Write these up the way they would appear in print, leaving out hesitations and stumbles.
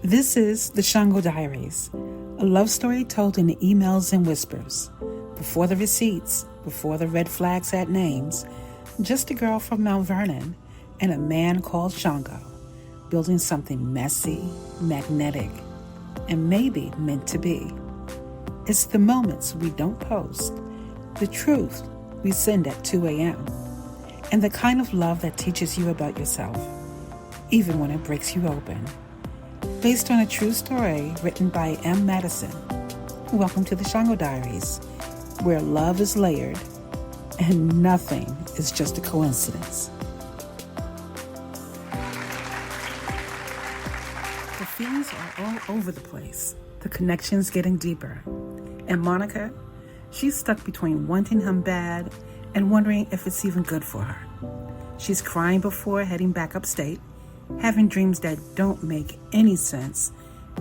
This is the Shango Diaries, a love story told in emails and whispers. Before the receipts, before the red flags had names, just a girl from Mount Vernon and a man called Shango, building something messy, magnetic, and maybe meant to be. It's the moments we don't post, the truth we send at 2 a.m., and the kind of love that teaches you about yourself, even when it breaks you open. Based on a true story written by Madison. Welcome to the Shango Diaries, where love is layered and nothing is just a coincidence. The feelings are all over the place. The connection's getting deeper. And Monica, she's stuck between wanting him bad and wondering if it's even good for her. She's crying before heading back upstate, having dreams that don't make any sense,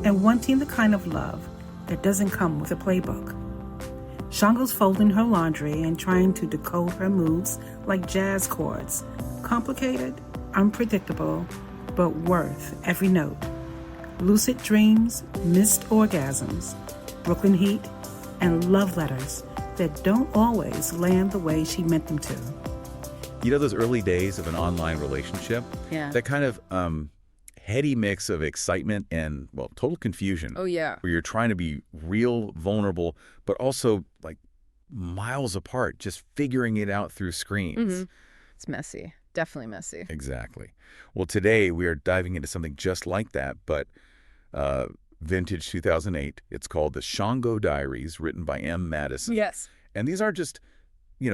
and wanting the kind of love that doesn't come with a playbook. Shango's folding her laundry and trying to decode her moods like jazz chords. Complicated, unpredictable, but worth every note. Lucid dreams, missed orgasms, Brooklyn heat, and love letters that don't always land the way she meant them to. You know those early days of an online relationship? Yeah. That kind of heady mix of excitement and, well, total confusion. Oh, yeah. Where you're trying to be real, vulnerable, but also like miles apart, just figuring it out through screens. Mm-hmm. It's messy. Definitely messy. Exactly. Well, today we are diving into something just like that, but vintage 2008. It's called The Shango Diaries, written by Madison. Yes. And these aren't just,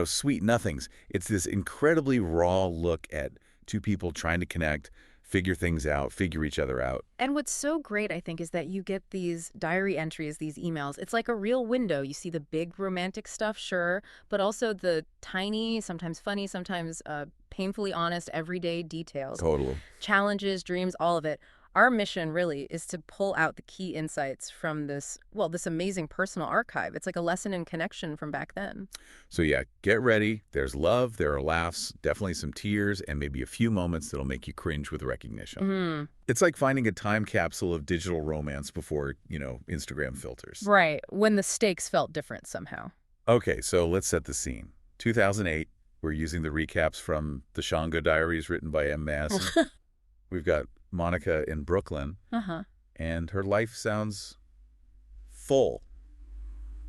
sweet nothings. It's this incredibly raw look at two people trying to connect, figure things out, figure each other out. And what's so great, I think, is that you get these diary entries, these emails. It's like a real window. You see the big romantic stuff, sure, but also the tiny, sometimes funny, sometimes painfully honest, everyday details. Totally. Challenges, dreams, all of it. Our mission really is to pull out the key insights from this amazing personal archive. It's like a lesson in connection from back then. So yeah, get ready. There's love, there are laughs, definitely some tears, and maybe a few moments that'll make you cringe with recognition. Mm-hmm. It's like finding a time capsule of digital romance before, Instagram filters. Right, when the stakes felt different somehow. Okay, so let's set the scene. 2008, we're using the recaps from The Shango Diaries written by Madison. We've got Monica in Brooklyn, and her life sounds full.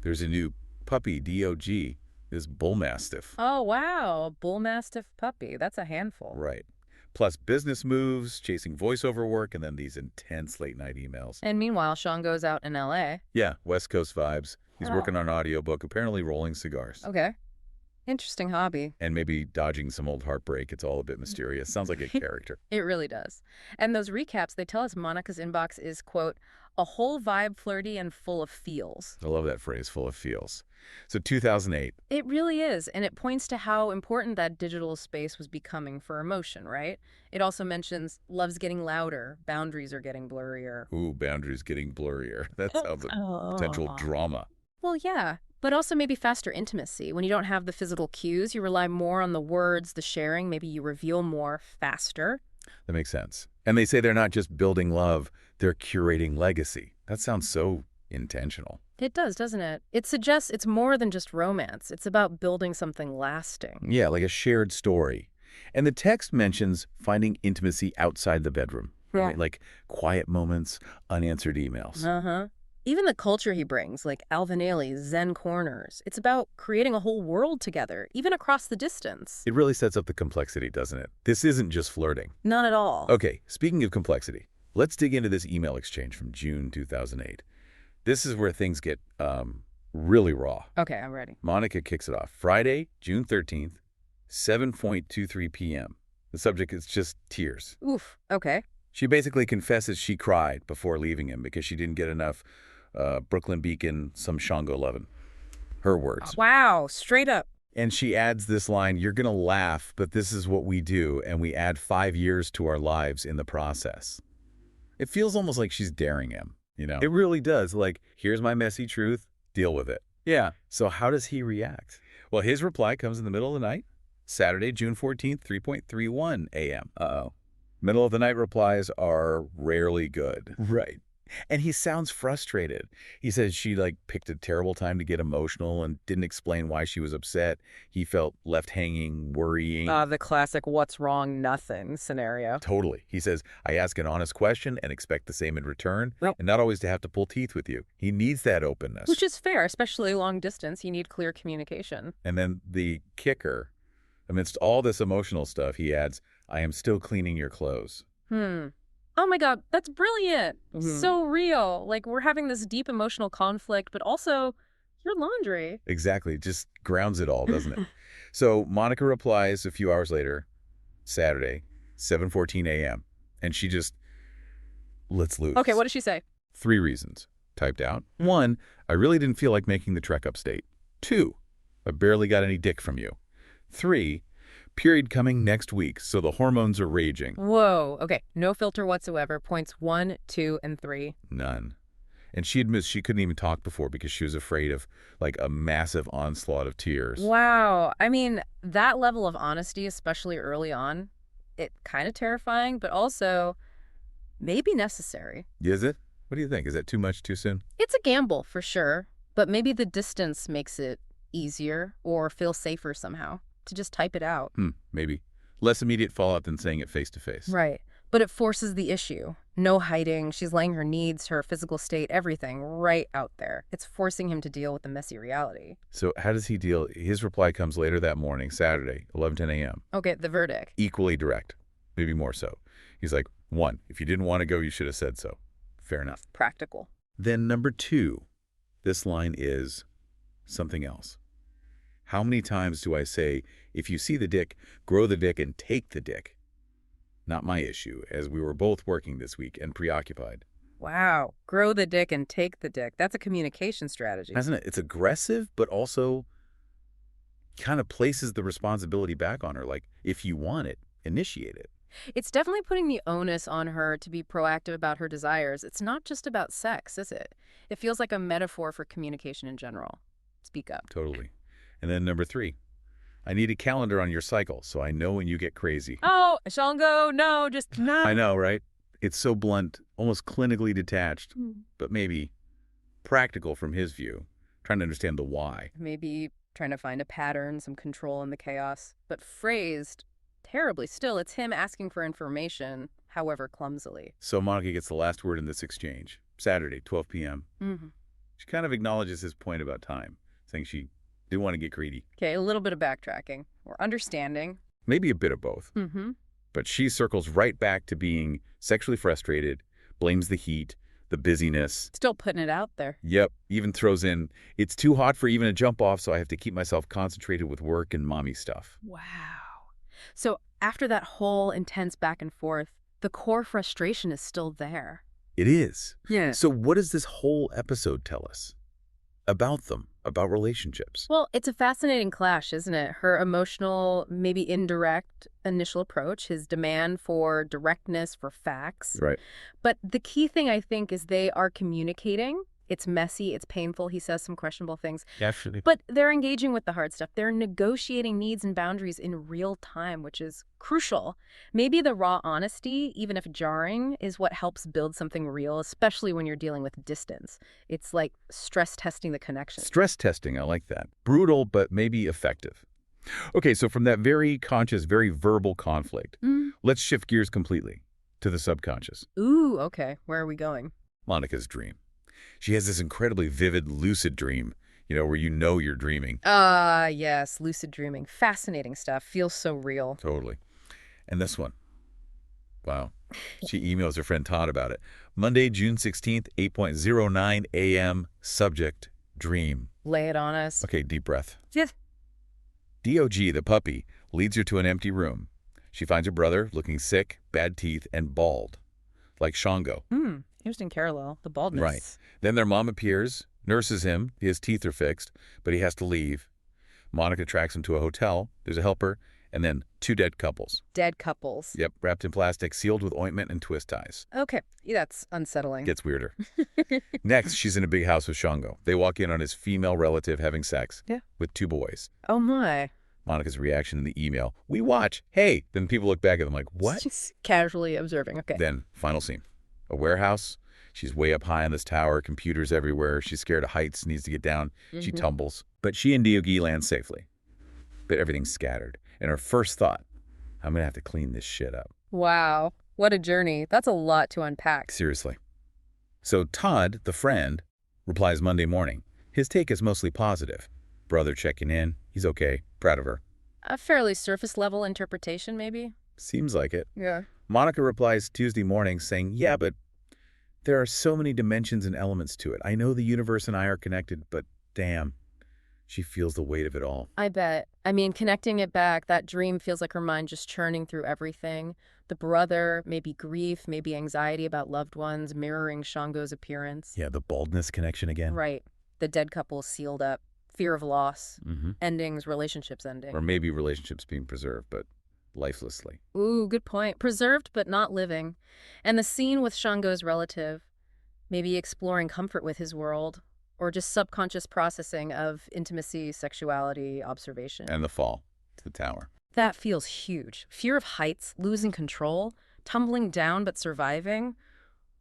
There's a new puppy, DOG, this bull mastiff. Oh, wow. A bull mastiff puppy. That's a handful. Right. Plus business moves, chasing voiceover work, and then these intense late-night emails. And meanwhile, Shango's out in L.A. Yeah, West Coast vibes. He's working on an audiobook, apparently rolling cigars. Okay. Interesting hobby. And maybe dodging some old heartbreak. It's all a bit mysterious. Sounds like a character. It really does. And those recaps, they tell us Monica's inbox is, quote, a whole vibe flirty and full of feels. I love that phrase, full of feels. So 2008. It really is. And it points to how important that digital space was becoming for emotion, right? It also mentions love's getting louder, boundaries are getting blurrier. Ooh, boundaries getting blurrier. That sounds like potential drama. Well, yeah. But also maybe faster intimacy. When you don't have the physical cues, you rely more on the words, the sharing. Maybe you reveal more faster. That makes sense. And they say they're not just building love, they're curating legacy. That sounds so intentional. It does, doesn't it? It suggests it's more than just romance. It's about building something lasting. Yeah, like a shared story. And the text mentions finding intimacy outside the bedroom. Right? Like quiet moments, unanswered emails. Uh-huh. Even the culture he brings, like Alvin Ailey's Zen Corners, it's about creating a whole world together, even across the distance. It really sets up the complexity, doesn't it? This isn't just flirting. Not at all. Okay, speaking of complexity, let's dig into this email exchange from June 2008. This is where things get really raw. Okay, I'm ready. Monica kicks it off. Friday, June 13th, 7:23 p.m. The subject is just tears. Oof, okay. She basically confesses she cried before leaving him because she didn't get enough Brooklyn Beacon, some Shango lovin'. Her words. Wow, straight up. And she adds this line, you're going to laugh, but this is what we do, and we add 5 years to our lives in the process. It feels almost like she's daring him, It really does. Like, here's my messy truth, deal with it. Yeah. So how does he react? Well, his reply comes in the middle of the night, Saturday, June 14th, 3:31 a.m. Uh-oh. Middle of the night replies are rarely good. Right. And he sounds frustrated. He says she, like, picked a terrible time to get emotional and didn't explain why she was upset. He felt left hanging, worrying. The classic what's wrong, nothing scenario. Totally. He says, I ask an honest question and expect the same in return, Well, and not always to have to pull teeth with you. He needs that openness. Which is fair, especially long distance. You need clear communication. And then the kicker, amidst all this emotional stuff, he adds, I am still cleaning your clothes. Oh my God, that's brilliant. Mhm. So real. Like, we're having this deep emotional conflict, but also your laundry. Exactly. Just grounds it all, doesn't it? So Monica replies a few hours later, Saturday, 7:14 a.m., and she just lets loose. Okay, what does she say? 3 reasons. Typed out. 1, I really didn't feel like making the trek upstate. 2, I barely got any dick from you. 3, period coming next week, so the hormones are raging. Whoa. Okay, no filter whatsoever. Points 1, 2, and 3. None. And she admits she couldn't even talk before because she was afraid of, like, a massive onslaught of tears. Wow. I mean, that level of honesty, especially early on, it kind of terrifying, but also maybe necessary. Is it? What do you think? Is that too much too soon? It's a gamble for sure, but maybe the distance makes it easier or feel safer somehow to just type it out. Maybe. Less immediate fallout than saying it face to face. Right. But it forces the issue. No hiding. She's laying her needs, her physical state, everything right out there. It's forcing him to deal with the messy reality. So how does he deal? His reply comes later that morning, Saturday, 11:10 a.m. Okay, the verdict. Equally direct, maybe more so. He's like, 1, if you didn't want to go, you should have said so. Fair enough. Practical. Then number 2, this line is something else. How many times do I say, if you see the dick, grow the dick and take the dick? Not my issue, as we were both working this week and preoccupied. Wow. Grow the dick and take the dick. That's a communication strategy. Hasn't it? It's aggressive, but also kind of places the responsibility back on her. Like, if you want it, initiate it. It's definitely putting the onus on her to be proactive about her desires. It's not just about sex, is it? It feels like a metaphor for communication in general. Speak up. Totally. And then number 3, I need a calendar on your cycle so I know when you get crazy. Oh, Shango, no, just no. I know, right? It's so blunt, almost clinically detached, but maybe practical from his view, trying to understand the why. Maybe trying to find a pattern, some control in the chaos, but phrased terribly. Still, it's him asking for information, however clumsily. So Monica gets the last word in this exchange. Saturday, 12 p.m. She kind of acknowledges his point about time, saying she didn't want to get greedy. Okay, a little bit of backtracking or understanding. Maybe a bit of both. But she circles right back to being sexually frustrated, blames the heat, the busyness. Still putting it out there. Yep, even throws in, it's too hot for even a jump off, so I have to keep myself concentrated with work and mommy stuff. Wow. So after that whole intense back and forth, the core frustration is still there. It is. Yeah. So what does this whole episode tell us about them, about relationships? Well, it's a fascinating clash, isn't it? Her emotional, maybe indirect initial approach, his demand for directness, for facts. Right. But the key thing, I think, is they are communicating. It's messy, it's painful, he says some questionable things. Definitely. But they're engaging with the hard stuff. They're negotiating needs and boundaries in real time, which is crucial. Maybe the raw honesty, even if jarring, is what helps build something real, especially when you're dealing with distance. It's like stress testing the connection. Stress testing, I like that. Brutal, but maybe effective. Okay, so from that very conscious, very verbal conflict, let's shift gears completely to the subconscious. Ooh, okay. Where are we going? Monica's dream. She has this incredibly vivid, lucid dream, where you're dreaming. Yes, lucid dreaming. Fascinating stuff. Feels so real. Totally. And this one. Wow. She emails her friend Todd about it. Monday, June 16th, 8:09 a.m. Subject, dream. Lay it on us. Okay, deep breath. Yes. DOG, the puppy, leads her to an empty room. She finds her brother looking sick, bad teeth, and bald, like Shango. Interesting parallel, the baldness. Right. Then their mom appears, nurses him, his teeth are fixed, but he has to leave. Monica tracks him to a hotel, there's a helper, and then 2 dead couples. Dead couples. Yep, wrapped in plastic, sealed with ointment and twist ties. Okay, that's unsettling. Gets weirder. Next, she's in a big house with Shango. They walk in on his female relative having sex with 2 boys. Oh my. Monica's reaction in the email, we watch, hey. Then people look back at them like, what? Just casually observing, okay. Then, final scene. A warehouse, She's way up high on this tower, computers everywhere. She's scared of heights, needs to get down. She tumbles. But she and Diogi land safely. But everything's scattered. And her first thought, I'm going to have to clean this shit up. Wow. What a journey. That's a lot to unpack. Seriously. So Todd, the friend, replies Monday morning. His take is mostly positive. Brother checking in. He's okay. Proud of her. A fairly surface-level interpretation, maybe? Seems like it. Yeah. Monica replies Tuesday morning saying, yeah, but there are so many dimensions and elements to it. I know the universe and I are connected, but damn, she feels the weight of it all. I bet. I mean, connecting it back, that dream feels like her mind just churning through everything. The brother, maybe grief, maybe anxiety about loved ones, mirroring Shango's appearance. Yeah, the baldness connection again. Right. The dead couple sealed up. Fear of loss. Mm-hmm. Endings, relationships ending. Or maybe relationships being preserved, but lifelessly. Ooh, good point. Preserved but not living. And the scene with Shango's relative, maybe exploring comfort with his world, or just subconscious processing of intimacy, sexuality, observation. And the fall to the tower. That feels huge. Fear of heights, losing control, tumbling down but surviving,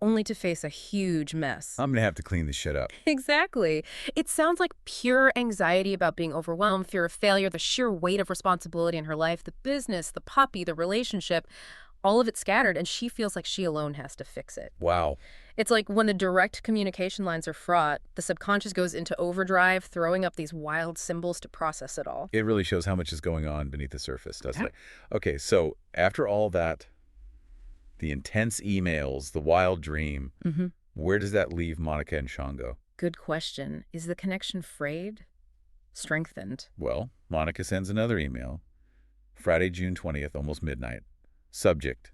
only to face a huge mess. I'm going to have to clean this shit up. Exactly. It sounds like pure anxiety about being overwhelmed, fear of failure, the sheer weight of responsibility in her life, the business, the puppy, the relationship, all of it scattered, and she feels like she alone has to fix it. Wow. It's like when the direct communication lines are fraught, the subconscious goes into overdrive, throwing up these wild symbols to process it all. It really shows how much is going on beneath the surface, doesn't it? Okay, so after all that, the intense emails, the wild dream, where does that leave Monica and Shango? Good question. Is the connection frayed? Strengthened? Well, Monica sends another email. Friday, June 20th, almost midnight. Subject,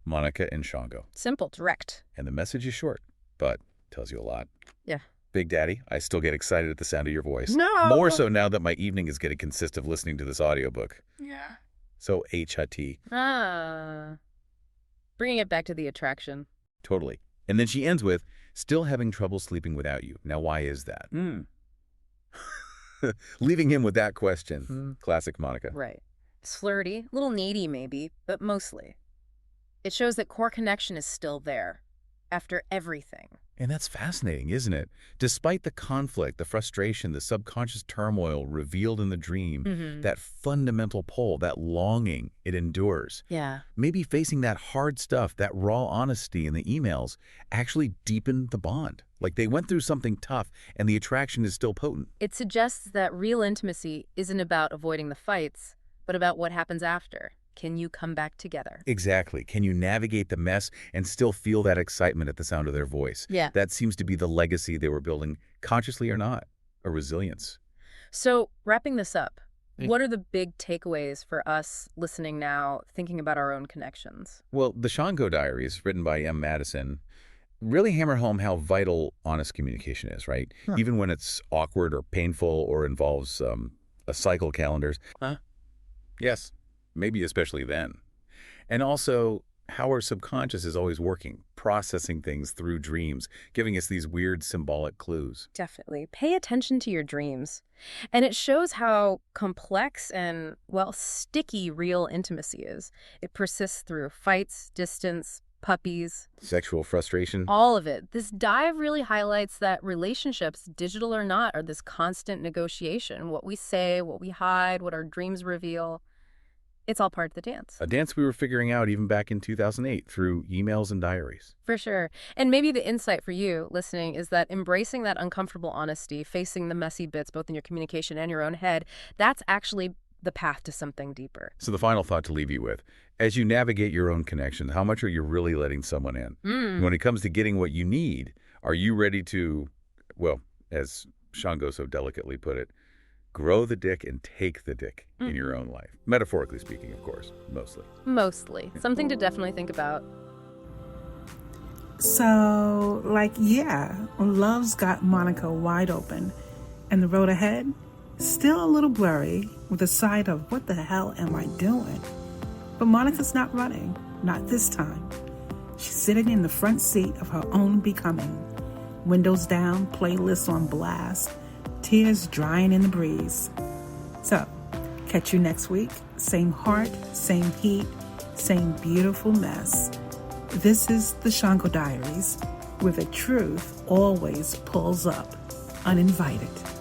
Monica and Shango. Simple, direct. And the message is short, but tells you a lot. Yeah. Big Daddy, I still get excited at the sound of your voice. No! More so now that my evening is going to consist of listening to this audiobook. Yeah. So H-A-T. Bringing it back to the attraction. Totally. And then she ends with, still having trouble sleeping without you. Now, why is that? Leaving him with that question. Classic Monica. Right. It's flirty, a little needy maybe, but mostly. It shows that core connection is still there, after everything. And that's fascinating, isn't it? Despite the conflict, the frustration, the subconscious turmoil revealed in the dream, that fundamental pull, that longing, it endures. Yeah. Maybe facing that hard stuff, that raw honesty in the emails, actually deepened the bond. Like they went through something tough and the attraction is still potent. It suggests that real intimacy isn't about avoiding the fights, but about what happens after. Can you come back together? Exactly. Can you navigate the mess and still feel that excitement at the sound of their voice? Yeah. That seems to be the legacy they were building, consciously or not, a resilience. So, wrapping this up, what are the big takeaways for us listening now, thinking about our own connections? Well, the Shango Diaries, written by M. Madison, really hammer home how vital honest communication is, right? Even when it's awkward or painful or involves a cycle calendars. Yes. Maybe especially then. And also how our subconscious is always working, processing things through dreams, giving us these weird symbolic clues. Definitely. Pay attention to your dreams. And it shows how complex and, well, sticky real intimacy is. It persists through fights, distance, puppies. Sexual frustration. All of it. This dive really highlights that relationships, digital or not, are this constant negotiation. What we say, what we hide, what our dreams reveal. It's all part of the dance. A dance we were figuring out even back in 2008 through emails and diaries. For sure. And maybe the insight for you listening is that embracing that uncomfortable honesty, facing the messy bits both in your communication and your own head, that's actually the path to something deeper. So the final thought to leave you with, as you navigate your own connection, how much are you really letting someone in? When it comes to getting what you need, are you ready to, well, as Shango so delicately put it, grow the dick and take the dick in your own life. Metaphorically speaking, of course, mostly. Mostly. Something to definitely think about. So, love's got Monica wide open, and the road ahead, still a little blurry, with a side of what the hell am I doing? But Monica's not running, not this time. She's sitting in the front seat of her own becoming. Windows down, playlists on blast, tears drying in the breeze. So, catch you next week. Same heart, same heat, same beautiful mess. This is the Shango Diaries. where the truth always pulls up uninvited.